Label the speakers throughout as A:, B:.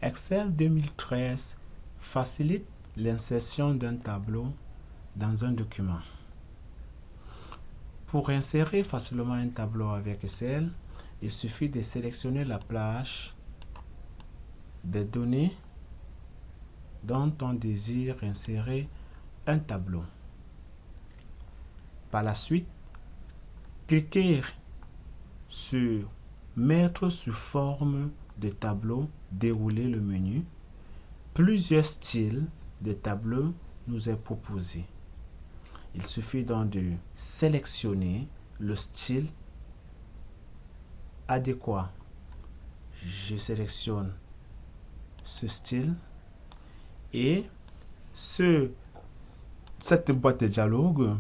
A: Excel 2013 facilite l'insertion d'un tableau dans un document. Pour insérer facilement un tableau avec Excel, il suffit de sélectionner la plage des données dont on désire insérer un tableau. Par la suite, cliquez sur Mettre sous forme de tableau, dérouler le menu. Plusieurs styles de tableau nous est proposé. Il suffit donc de sélectionner le style adéquat. Je sélectionne ce style et cette boîte de dialogue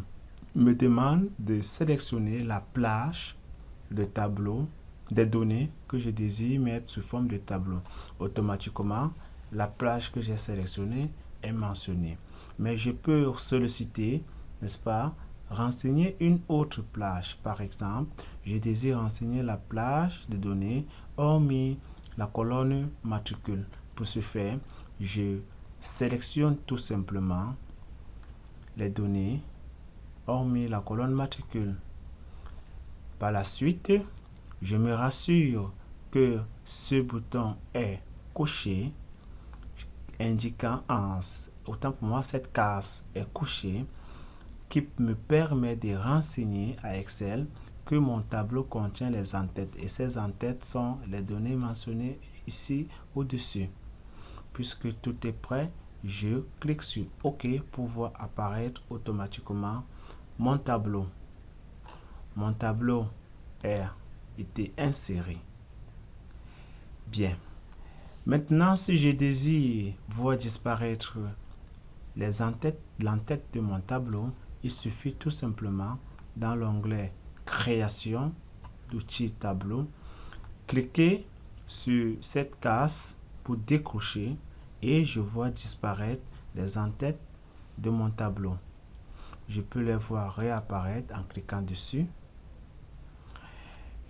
A: me demande de sélectionner la plage de tableau des données que je désire mettre sous forme de tableau. Automatiquement, la plage que j'ai sélectionnée est mentionnée. Mais je peux solliciter, n'est-ce pas, renseigner une autre plage. Par exemple, je désire renseigner la plage de données hormis la colonne matricule. Pour ce faire, je sélectionne tout simplement les données hormis la colonne matricule. Par la suite, je me rassure que ce bouton est coché, indiquant autant pour moi cette case est cochée, qui me permet de renseigner à Excel que mon tableau contient les en-têtes et ces en-têtes sont les données mentionnées ici au-dessus. Puisque tout est prêt, je clique sur OK pour voir apparaître automatiquement mon tableau. Mon tableau a été inséré. Bien. Maintenant, si je désire voir disparaître l'entête de mon tableau, il suffit tout simplement dans l'onglet Création d'outils tableau, cliquer sur cette case pour décrocher et je vois disparaître les en-têtes de mon tableau. Je peux les voir réapparaître en cliquant dessus.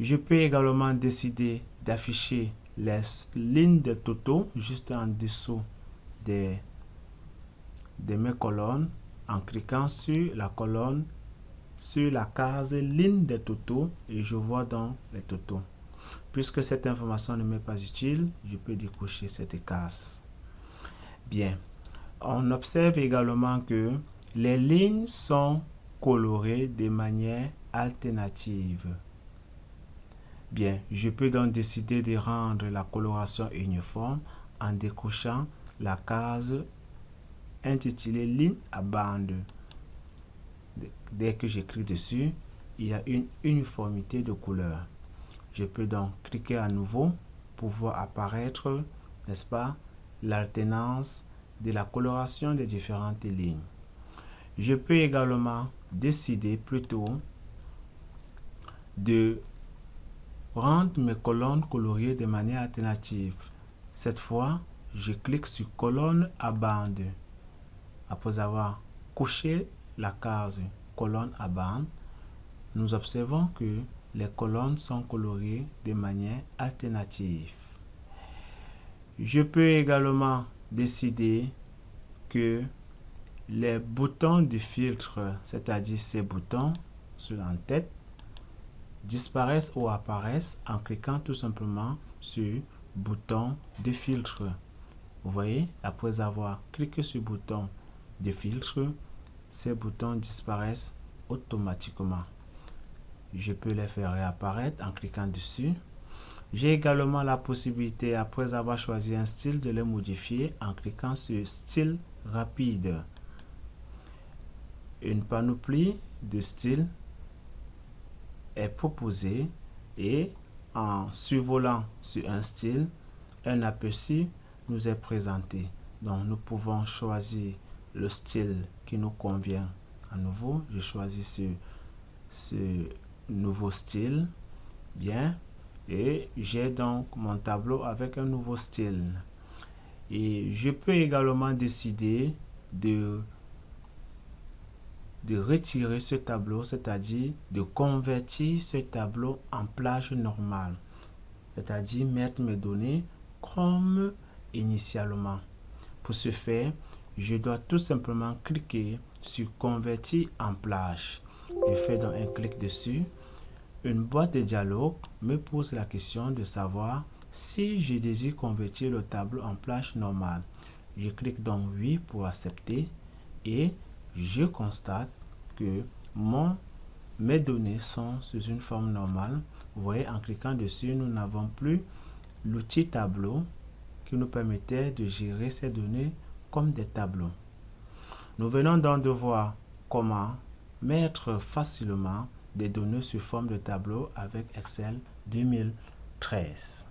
A: Je peux également décider d'afficher les lignes de totaux juste en dessous de mes colonnes en cliquant sur la colonne, sur la case ligne de totaux et je vois donc les totaux. Puisque cette information ne m'est pas utile, je peux décocher cette case. Bien, on observe également que les lignes sont colorées de manière alternative. Bien, je peux donc décider de rendre la coloration uniforme en décochant la case intitulée ligne à bande. Dès que je clique dessus, il y a une uniformité de couleur. Je peux donc cliquer à nouveau pour voir apparaître, n'est-ce pas, l'alternance de la coloration des différentes lignes. Je peux également décider plutôt de rendre mes colonnes colorées de manière alternative. Cette fois, je clique sur colonne à bande. Après avoir coché la case colonne à bande, nous observons que les colonnes sont colorées de manière alternative. Je peux également décider que les boutons de filtre, c'est-à-dire ces boutons sur l'entête, disparaissent ou apparaissent en cliquant tout simplement sur bouton de filtre. Vous voyez, après avoir cliqué sur le bouton de filtre, ces boutons disparaissent automatiquement. Je peux les faire réapparaître en cliquant dessus. J'ai également la possibilité, après avoir choisi un style, de les modifier en cliquant sur style rapide. Une panoplie de styles est proposée et en survolant sur un style, un aperçu nous est présenté. Donc nous pouvons choisir le style qui nous convient. À nouveau, je choisis ce nouveau style. Bien. Et j'ai donc mon tableau avec un nouveau style. Et je peux également décider de retirer ce tableau, c'est-à-dire de convertir ce tableau en plage normale. C'est-à-dire mettre mes données comme initialement. Pour ce faire, je dois tout simplement cliquer sur Convertir en plage. Je fais donc un clic dessus. Une boîte de dialogue me pose la question de savoir si je désire convertir le tableau en plage normale. Je clique donc oui pour accepter et je constate que mes données sont sous une forme normale. Vous voyez, en cliquant dessus, nous n'avons plus l'outil tableau qui nous permettait de gérer ces données comme des tableaux. Nous venons donc de voir comment mettre facilement des données sous forme de tableau avec Excel 2013.